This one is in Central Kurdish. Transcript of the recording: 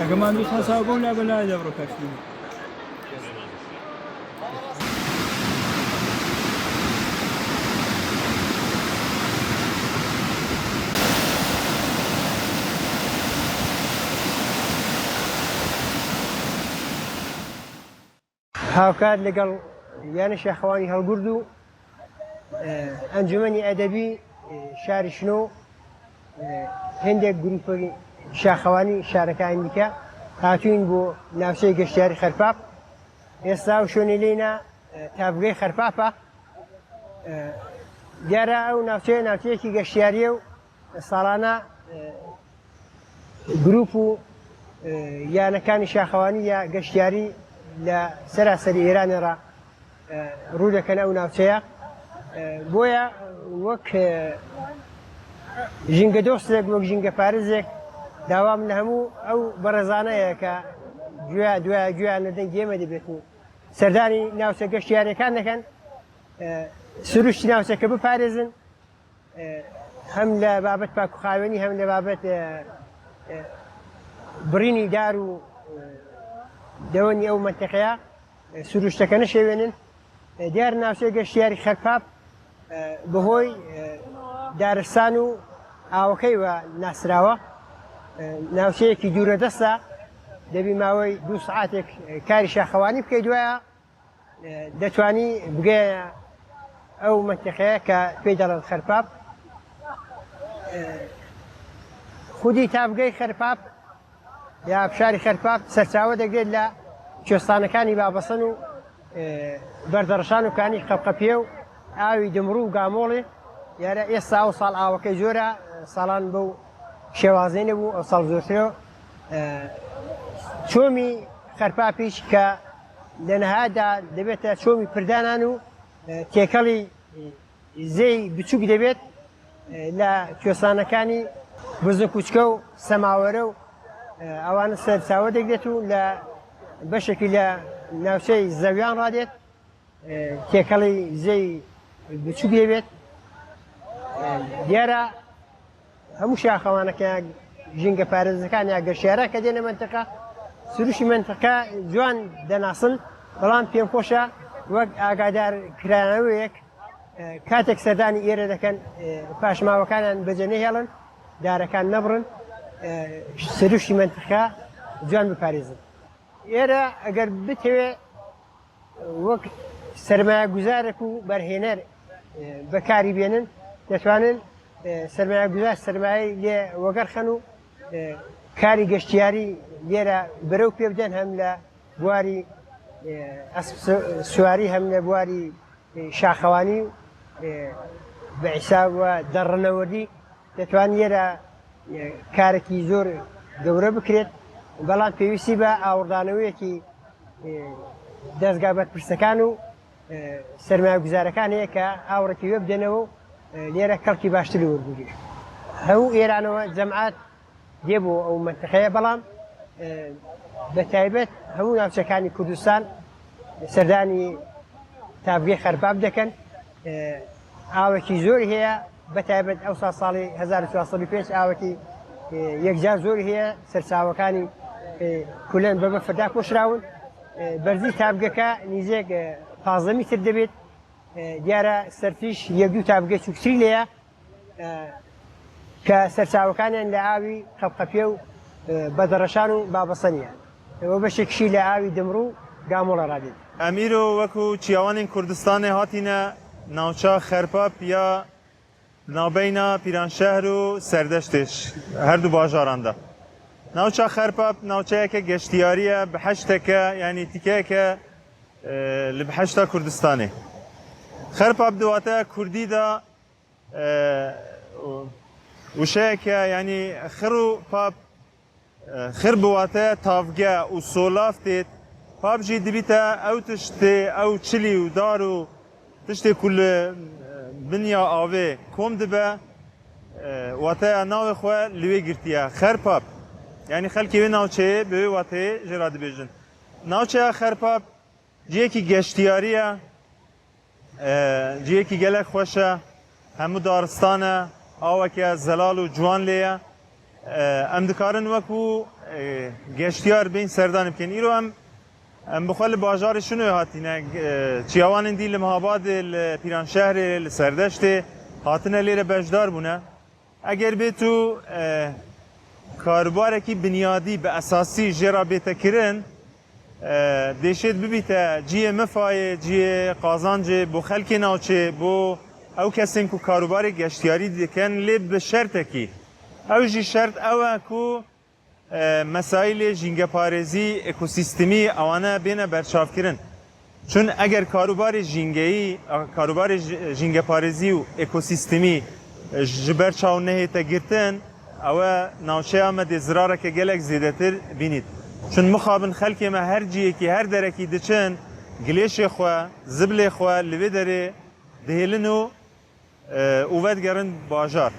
كمان بيتحسابون لا بلا دبر كشمي هاوكاد لقل يعني شيخواني هالقردو أنجمني أدبي شاري شنو هندك جروب شاخواني شاركان نكا هاتوين بو نفسي قشتاري خرفاف يستاو شوني لينا تابقي خرفافة جارا أو نفسي كي قشتاريو صارانا جروبو يعني كان شاخواني يا قشتاري لا سراسر إيران را رودا كان أو نفسيا بويا وك جنگ دوستك وك جنگ بارزك دوام نهمو أو برزانة كا جوا ندن جيمة دبتو سرداني ناوسة قشتياري كان سروش ناوسة كبو بارزن هم لبابت باكو خاويني هم لبابت بريني دارو دواني أو منطقة سروش تكن شوينن ديار ناوسة قشتياري خرفاب بهوي دارستانو ئاوەکەی وە ناسراوە ناوچەیەکی دوورە دەستە دەبی ماوەی 2 ساعاتێک کاری شاخەوانی بکەیت دوایە دەتوانی بگەیە ئەو منتیقەیە کە پێی دەڵێن خەرپاپ خودی تا بگەی خەرپاپ یا بشاری خەرپاپ سەرچاوە دەگرێت لە کوێستانەکانی بابەسەن و بەردەڕەشان و کانی قەپقەپیە و ئاوی دمڕوو و گامۆڵێ یارە ئێستا ئەو ساڵ ئاوەکەی زۆرە ساڵان بەو شێوازەی نەبوو ئەو ساڵ زۆرترەوە چۆمی خەرپاپیش کە لە نەهادا دەبێتە چۆمی پردانان و تێکەڵی زەی بچووک دەبێت لە کوێستانەکانی بزن کوچکە و سەماوەرە و ئەوانە سەرچاوە دەگرێت و لە بەشێکی لە ناوچەی زەویان ڕادێت تێکەڵی زەی بچووک دەبێت دیارە هەموو شاخەوانەکە ژینگە پارێزەکان یا گەشتیارە کە دێنە منتەقە سروشی منتەقە جوان دەناسن بەڵام پێم خۆشە وەک ئاگادار کرانەوەیەک کاتێک سەردانی ئێرە دەکەن پاشماوەکانیان بەجێ نەهێڵن دارەکان نەبڕن سروشی منتەقە جوان بپارێزن ئێرە ئەگەر بتەوێ وەک سەرمایە گوزارێک و بەرهێنەر بەکاری بێنن دەتوانن سەرمایە گوزار سەرمایەی لێ وەگەرخەن و کاری گەشتیاری لێرە بەرەو پێ بدەن هەم لە بواری سواری هەم لە بواری شاخەوانی و بە حیساب وە دەڕەنەوەردی دەتوان لێرە کارێکی زۆر گەورە بکرێت بەڵام پێویستی بە ئاوردانەوەیەکی دەستگا بەرپرسەکان و سەرمایە گوزارەکان هەیە کە ئاوڕێکی وێ بدەنەوە و لێرە کەڵکی باشتری وەربگیر هەموو ئێرانەوە جەمعات دێبوو ئەو منتەقەیە بەڵام بە تایبەت هەموو ناوچەکانی کوردستان سەردانی تابگەی خەرپاپ دەکەن ئاوێکی زۆری هەیە بە تایبەت ئەو ساڵی 1405 ئاوێکی یەکجار زۆری هەیە سەرچاوەکانی کولەن بە بەفردا پۆشراون بەرزی تابگەکە نیزێک 15 میتر دەبێت دیارە سەرفیش 1-2 تابگە چوکتری لێیە کە سەرچاوەکانیان لە ئاوی قەپقەپیە و بەدەڕەشان و بابەسەنیە ئەوە بەشێکشی لە ئاوی دمڕوو گامۆڵە ڕادێت ئەمیر و وەکو چیاوانین کوردستانی هاتینە ناوچە خەرپاپ یا ناوبەینە پیرانشەهر و سەردەشتێش هەردوو باژاراندا ناوچە خەرپاپ ناوچەیەکە گەشتیاریە بەحەشتەکە یعنی تیکەیەکە لە بەحەشتا کوردستانی خەرپاپ دواتە کوردیدا وشەیەکە یعنی خڕ و پاپ خڕ بواتە تافگە و سۆلاف تێت پاپ ژی دبیتە ئەو تشتێ ئەو چلی و دار و تشتێک و لە بنیا ئاوێ کۆم دبە واتە ناوێ خۆ لێوێ گرتیە خەرپاپ یعنی خەلکی وێ ناوچەیە بەوێ واتەیە ژێرا دەبێژن ناوچەیە خەرپاپ جیەکی گەشتیاریە جیەکی گەلێک خۆشە هەموو دارستانە ئاوەکە زەلال و جوان لێیە ام دکارن وکو گشتیار بین سردان بکن ایرو ام بخال باجار شنو هاتینه چیاوان دی لمهاباد پیران شهر سردشت هاتنه لیره بجدار بونه اگر بیتو کاروبار کی بنیادی به اساسی جرا بیتکرن دیشت ببیته جیه مفای جیه قازانجه بو خلک ناوچه بو او کسین کو کاروبار گشتیاری دکن لب به شرطه کی او جی شرط او کو مسائل جنگ پارێزی اکوسیستمی ئەوانە بێنە بەرچاوکردن چون ئەگەر کاروباری ژینگەیی کاروباری ژینگە پارێزی و ئێکۆسیستمی ji ber çaw nehête girtin ew navçeya me dê zirareke gelek zêdetir bînît çun mixabin xelkê me her ciyekî her derekî diçin gilêşê xwe zibilê xwe li vê derê dihêlin û vedgerin bajar